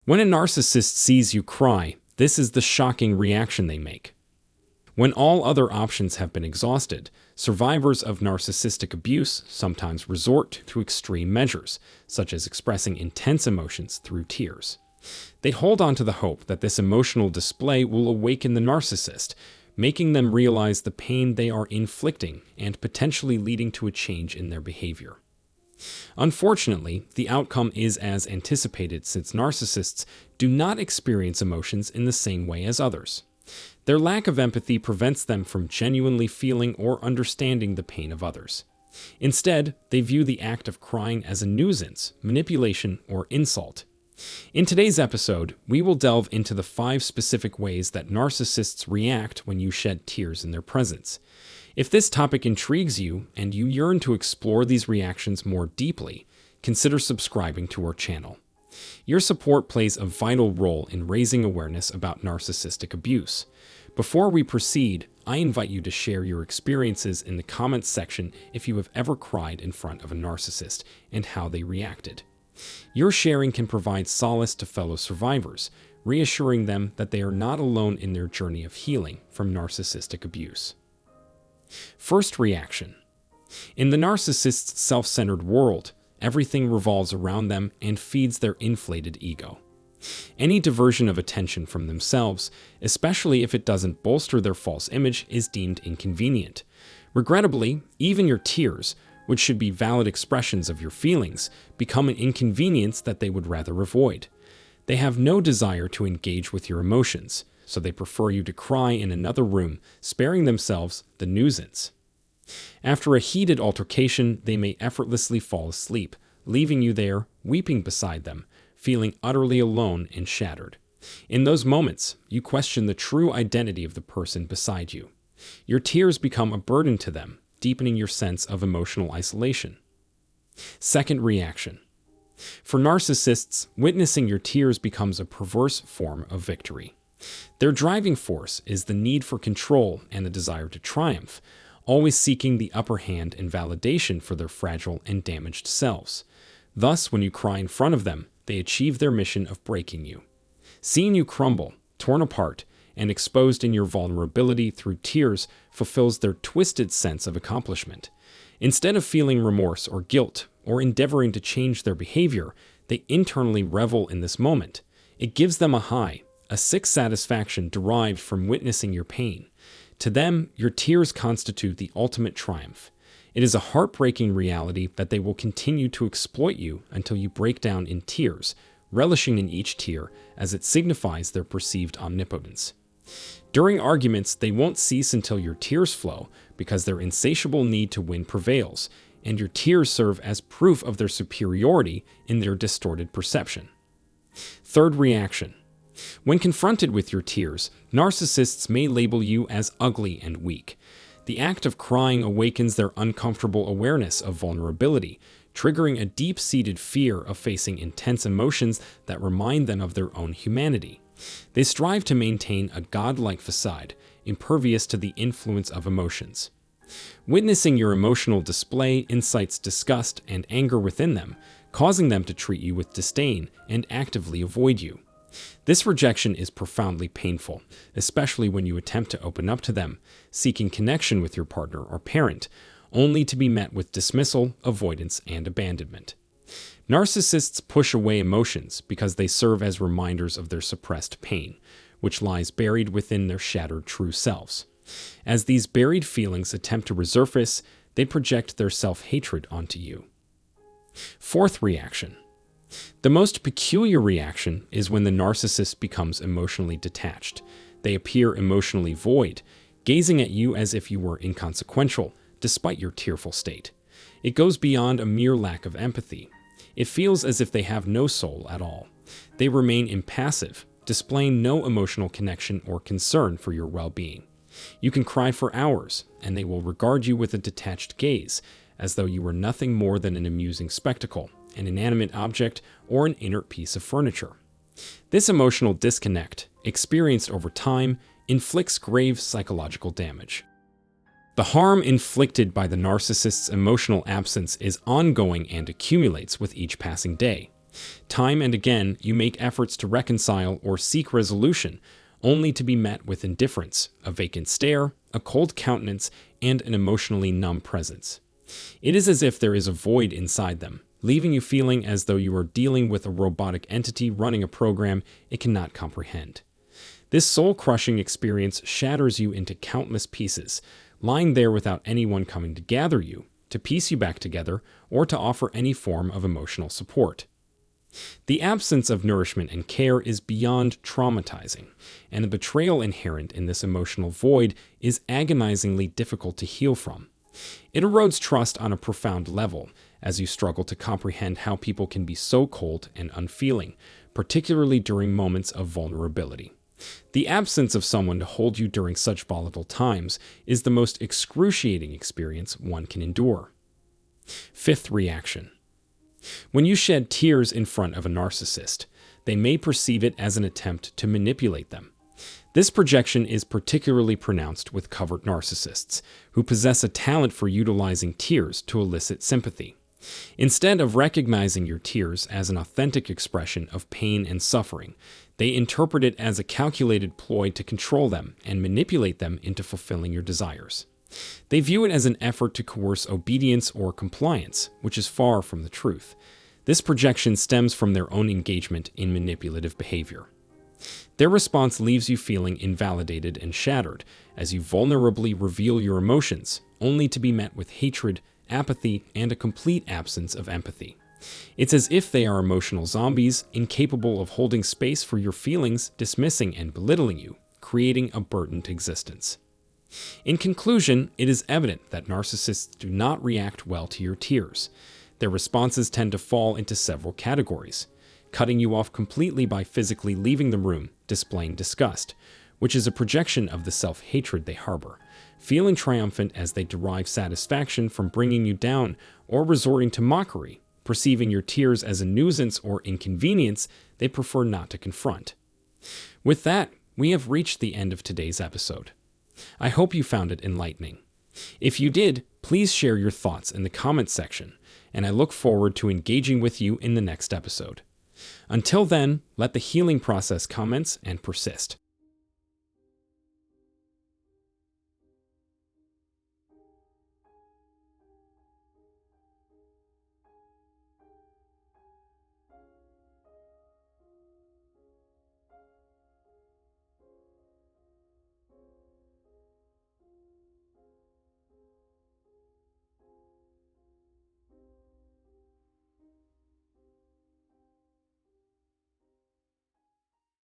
When a narcissist sees you cry, this is the shocking reaction they make. When all other options have been exhausted, survivors of narcissistic abuse sometimes resort to extreme measures, such as expressing intense emotions through tears. They hold on to the hope that this emotional display will awaken the narcissist, making them realize the pain they are inflicting and potentially leading to a change in their behavior. Unfortunately, the outcome is as anticipated since narcissists do not experience emotions in the same way as others. Their lack of empathy prevents them from genuinely feeling or understanding the pain of others. Instead, they view the act of crying as a nuisance, manipulation, or insult. In today's episode, we will delve into the 5 specific ways that narcissists react when you shed tears in their presence. If this topic intrigues you and you yearn to explore these reactions more deeply, consider subscribing to our channel. Your support plays a vital role in raising awareness about narcissistic abuse. Before we proceed, I invite you to share your experiences in the comments section if you have ever cried in front of a narcissist and how they reacted. Your sharing can provide solace to fellow survivors, reassuring them that they are not alone in their journey of healing from narcissistic abuse. First reaction. In the narcissist's self-centered world, everything revolves around them and feeds their inflated ego. Any diversion of attention from themselves, especially if it doesn't bolster their false image, is deemed inconvenient. Regrettably, even your tears, which should be valid expressions of your feelings, become an inconvenience that they would rather avoid. They have no desire to engage with your emotions, so they prefer you to cry in another room, sparing themselves the nuisance. After a heated altercation, they may effortlessly fall asleep, leaving you there, weeping beside them, feeling utterly alone and shattered. In those moments, you question the true identity of the person beside you. Your tears become a burden to them, deepening your sense of emotional isolation. Second reaction. For narcissists, witnessing your tears becomes a perverse form of victory. Their driving force is the need for control and the desire to triumph, always seeking the upper hand and validation for their fragile and damaged selves. Thus, when you cry in front of them, they achieve their mission of breaking you. Seeing you crumble, torn apart, and exposed in your vulnerability through tears fulfills their twisted sense of accomplishment. Instead of feeling remorse or guilt or endeavoring to change their behavior, they internally revel in this moment. It gives them a high, a sick satisfaction derived from witnessing your pain. To them, your tears constitute the ultimate triumph. It is a heartbreaking reality that they will continue to exploit you until you break down in tears, relishing in each tear as it signifies their perceived omnipotence. During arguments, they won't cease until your tears flow because their insatiable need to win prevails, and your tears serve as proof of their superiority in their distorted perception. Third reaction. When confronted with your tears, narcissists may label you as ugly and weak. The act of crying awakens their uncomfortable awareness of vulnerability, triggering a deep-seated fear of facing intense emotions that remind them of their own humanity. They strive to maintain a godlike facade, impervious to the influence of emotions. Witnessing your emotional display incites disgust and anger within them, causing them to treat you with disdain and actively avoid you. This rejection is profoundly painful, especially when you attempt to open up to them, seeking connection with your partner or parent, only to be met with dismissal, avoidance, and abandonment. Narcissists push away emotions because they serve as reminders of their suppressed pain, which lies buried within their shattered true selves. As these buried feelings attempt to resurface, they project their self-hatred onto you. Fourth reaction. The most peculiar reaction is when the narcissist becomes emotionally detached. They appear emotionally void, gazing at you as if you were inconsequential, despite your tearful state. It goes beyond a mere lack of empathy. It feels as if they have no soul at all. They remain impassive, displaying no emotional connection or concern for your well-being. You can cry for hours, and they will regard you with a detached gaze, as though you were nothing more than an amusing spectacle, an inanimate object, or an inert piece of furniture. This emotional disconnect, experienced over time, inflicts grave psychological damage. The harm inflicted by the narcissist's emotional absence is ongoing and accumulates with each passing day. Time and again, you make efforts to reconcile or seek resolution, only to be met with indifference, a vacant stare, a cold countenance, and an emotionally numb presence. It is as if there is a void inside them, leaving you feeling as though you are dealing with a robotic entity running a program it cannot comprehend. This soul-crushing experience shatters you into countless pieces, lying there without anyone coming to gather you, to piece you back together, or to offer any form of emotional support. The absence of nourishment and care is beyond traumatizing, and the betrayal inherent in this emotional void is agonizingly difficult to heal from. It erodes trust on a profound level, as you struggle to comprehend how people can be so cold and unfeeling, particularly during moments of vulnerability. The absence of someone to hold you during such volatile times is the most excruciating experience one can endure. Fifth reaction. When you shed tears in front of a narcissist, they may perceive it as an attempt to manipulate them. This projection is particularly pronounced with covert narcissists, who possess a talent for utilizing tears to elicit sympathy. Instead of recognizing your tears as an authentic expression of pain and suffering, they interpret it as a calculated ploy to control them and manipulate them into fulfilling your desires. They view it as an effort to coerce obedience or compliance, which is far from the truth. This projection stems from their own engagement in manipulative behavior. Their response leaves you feeling invalidated and shattered as you vulnerably reveal your emotions, only to be met with hatred, apathy, and a complete absence of empathy. It's as if they are emotional zombies, incapable of holding space for your feelings, dismissing and belittling you, creating a burdened existence. In conclusion, it is evident that narcissists do not react well to your tears. Their responses tend to fall into several categories: cutting you off completely by physically leaving the room, displaying disgust, which is a projection of the self-hatred they harbor, feeling triumphant as they derive satisfaction from bringing you down, or resorting to mockery, perceiving your tears as a nuisance or inconvenience they prefer not to confront. With that, we have reached the end of today's episode. I hope you found it enlightening. If you did, please share your thoughts in the comments section, and I look forward to engaging with you in the next episode. Until then, let the healing process commence and persist.